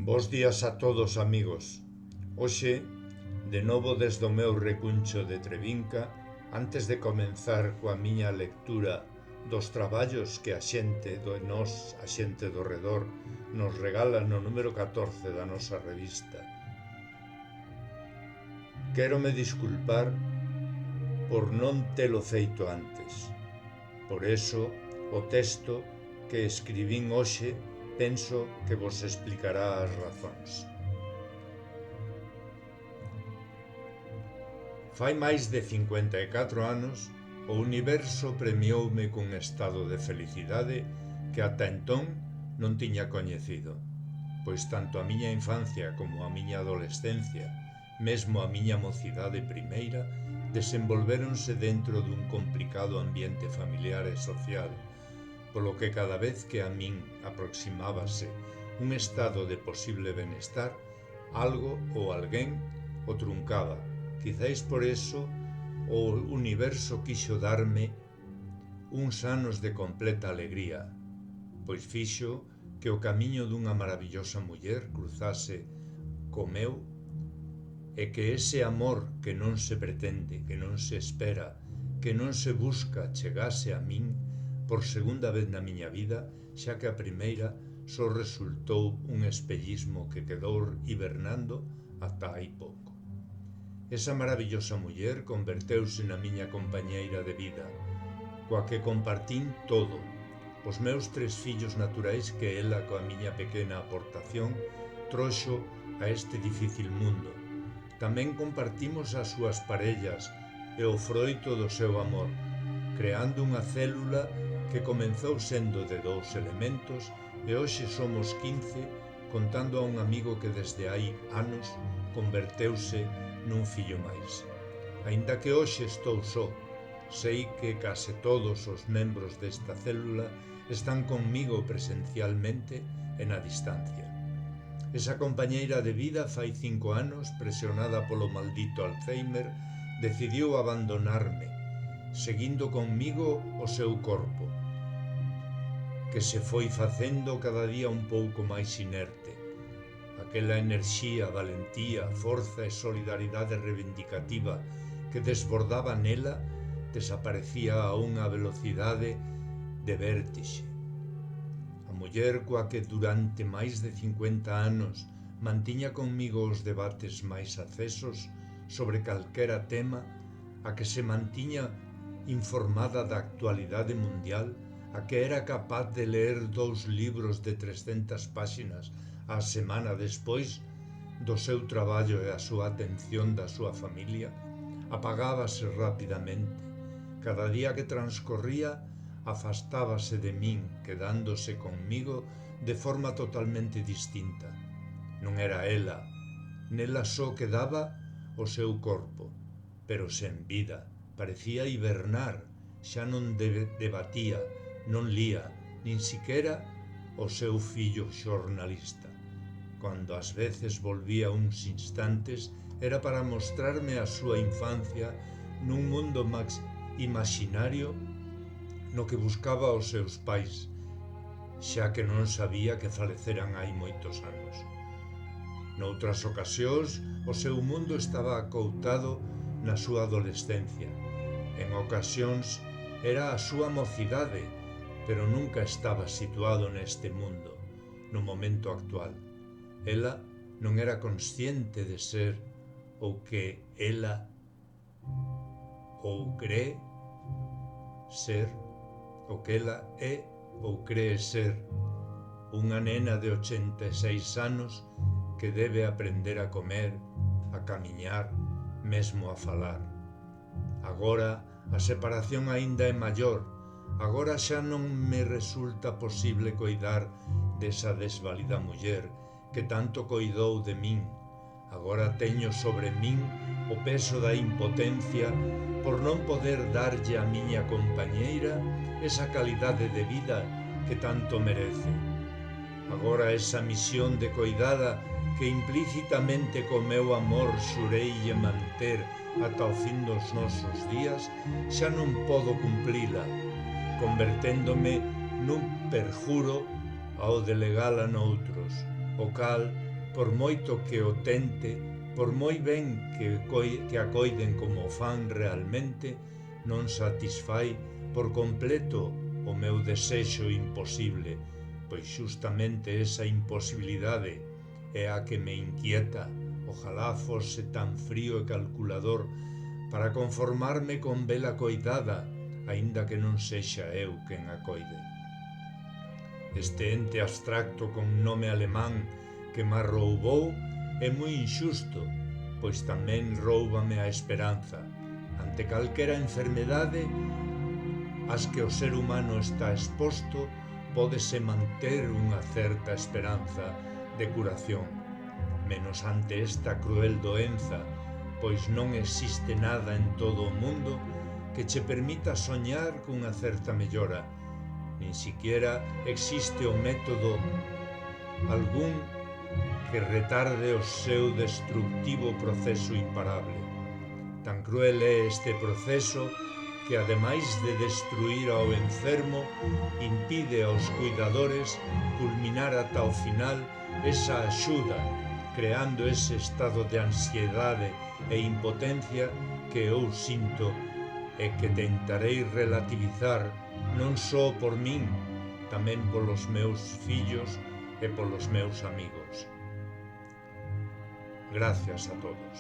Bos días a todos, amigos. Hoxe, de novo desde o meu recuncho de Trevinca, antes de comenzar coa miña lectura dos traballos que a xente do redor, nos regala no número 14 da nosa revista. Quérome disculpar por non telo feito antes. Por eso, o texto que escribín hoxe penso que vos explicará as razóns. Fai máis de 54 anos, o universo premioume cun estado de felicidade que ata entón non tiña coñecido, pois tanto a miña infancia como a miña adolescencia, mesmo a miña mocidade primeira, desenvolvéronse dentro dun complicado ambiente familiar e social, polo que cada vez que a min aproximábase un estado de posible benestar, algo ou alguén o truncaba. Quizáis por eso o universo quixo darme uns anos de completa alegría, pois fixo que o camiño dunha maravillosa muller cruzase co meu e que ese amor que non se pretende, que non se espera, que non se busca chegase a min por segunda vez na miña vida, xa que a primeira só resultou un espellismo que quedou hibernando ata hai pouco. Esa maravillosa muller converteuse na miña compañeira de vida, coa que compartín todo, os meus 3 fillos naturais que ela, coa miña pequena aportación, trouxo a este difícil mundo. Tamén compartimos as súas parellas e o froito do seu amor, creando unha célula que comenzou sendo de 2 elementos e hoxe somos 15, contando a un amigo que desde hai anos converteuse nun fillo máis. Aínda que hoxe estou só, sei que case todos os membros desta célula están conmigo presencialmente e na distancia. Esa compañeira de vida fai 5 anos, presionada polo maldito Alzheimer, decidiu abandonarme, seguindo conmigo o seu corpo, que se foi facendo cada día un pouco máis inerte. Aquela enerxía, valentía, forza e solidaridade reivindicativa que desbordaba nela desaparecía a unha velocidade de vértixe. A muller coa que durante máis de 50 anos mantiña conmigo os debates máis acesos sobre calquera tema, a que se mantiña informada da actualidade mundial, a que era capaz de ler 2 libros de 300 páxinas a semana despois do seu traballo e a súa atención da súa familia, apagábase rapidamente. Cada día que transcorría afastábase de min, quedándose conmigo de forma totalmente distinta. Non era ela, nela só quedaba o seu corpo, pero sen vida, parecía hibernar, xa non debatía, non lía, nin siquera o seu fillo xornalista. Cando ás veces volvía uns instantes, era para mostrarme a súa infancia nun mundo imaginario no que buscaba os seus pais, xa que non sabía que faleceran hai moitos anos. Noutras ocasións, o seu mundo estaba acoutado na súa adolescencia. En ocasións era a súa mocidade, pero nunca estaba situado neste mundo, no momento actual. Ela non era consciente de ser o que ela ou cree ser, o que ela é ou cree ser, unha nena de 86 anos que debe aprender a comer, a camiñar, mesmo a falar. Agora a separación aínda é maior, agora xa non me resulta posible coidar desa desvalida muller que tanto coidou de min. Agora teño sobre min o peso da impotencia por non poder darlle a miña compañeira esa calidade de vida que tanto merece. Agora esa misión de coidada que implícitamente co meu amor xureille manter ata o fin dos nosos días, xa non podo cumplila, converténdome nun perjuro ao delegala noutros, o cal por moito que o tente, por moi ben que a coiden como o fan realmente, non satisfai por completo o meu desexo imposible, pois xustamente esa imposibilidade é a que me inquieta. Ojalá fose tan frío e calculador para conformarme con vela coidada, aínda que non sexa eu quen a coide. Este ente abstracto con nome alemán que me roubou é moi injusto, pois tamén róubame a esperanza. Ante calquera enfermedade ás que o ser humano está exposto, pódese manter unha certa esperanza de curación, menos ante esta cruel doenza, pois non existe nada en todo o mundo que che permita soñar cunha certa mellora, nin siquiera existe o método algún que retarde o seu destructivo proceso imparable. Tan cruel é este proceso que, ademais de destruir ao enfermo, impide aos cuidadores culminar ata o final esa axuda, creando ese estado de ansiedade e impotencia que eu sinto e que tentarei relativizar non só por min, tamén polos meus fillos e polos meus amigos. Gracias a todos.